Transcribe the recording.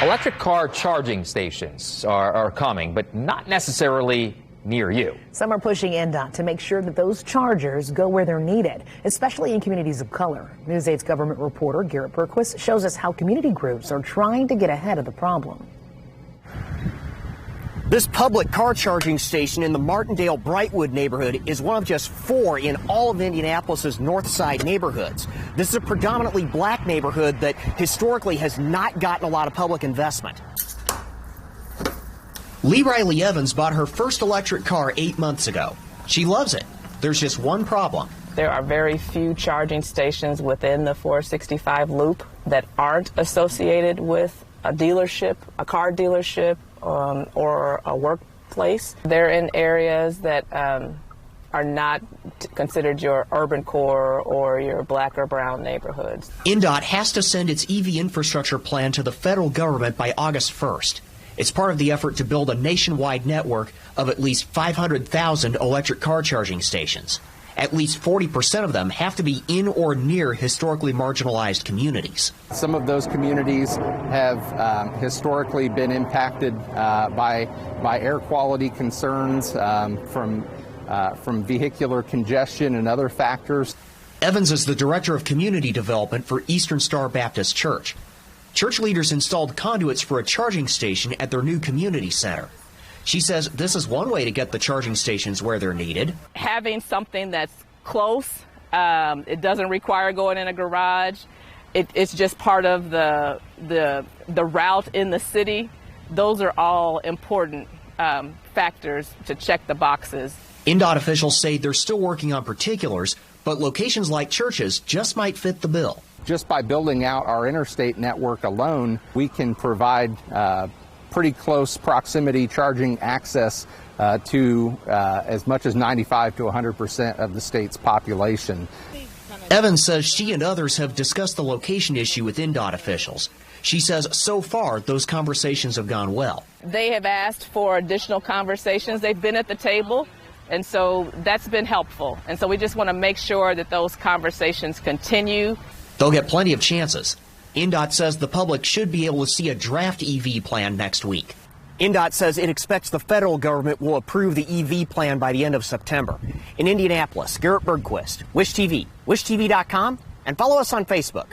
Electric car charging stations are coming, but not necessarily near you. Some are pushing NDOT to make sure that those chargers go where they're needed, especially in communities of color. News 8's government reporter Garrett Berquist shows us how community groups are trying to get ahead of the problem. This public car charging station in the Martindale-Brightwood neighborhood is one of just 4 in all of Indianapolis's North Side neighborhoods. This is a predominantly black neighborhood that historically has not gotten a lot of public investment. Lee Riley Evans bought her first electric car 8 months ago. She loves it. There's just one problem. There are very few charging stations within the 465 loop that aren't associated with a dealership, a car dealership, or a workplace. They're in areas that are not considered your urban core or your black or brown neighborhoods. NDOT has to send its EV infrastructure plan to the federal government by August 1st. It's part of the effort to build a nationwide network of at least 500,000 electric car charging stations. At least 40% of them have to be in or near historically marginalized communities. Some of those communities have historically been impacted by air quality concerns from vehicular congestion and other factors. Evans is the director of community development for Eastern Star Baptist Church. Church leaders installed conduits for a charging station at their new community center. She says this is one way to get the charging stations where they're needed. Having something that's close, it doesn't require going in a garage. It's just part of the route in the city. Those are all important factors to check the boxes. NDOT officials say they're still working on particulars, but locations like churches just might fit the bill. Just by building out our interstate network alone, we can provide pretty close proximity charging access to as much as 95 to 100% of the state's population. Evans says she and others have discussed the location issue with NDOT officials. She says so far those conversations have gone well. They have asked for additional conversations. They've been at the table, and so that's been helpful. And so we just want to make sure that those conversations continue. They'll get plenty of chances. NDOT says the public should be able to see a draft EV plan next week. NDOT says it expects the federal government will approve the EV plan by the end of September. In Indianapolis, Garrett Bergquist, Wish TV, wishtv.com, and follow us on Facebook.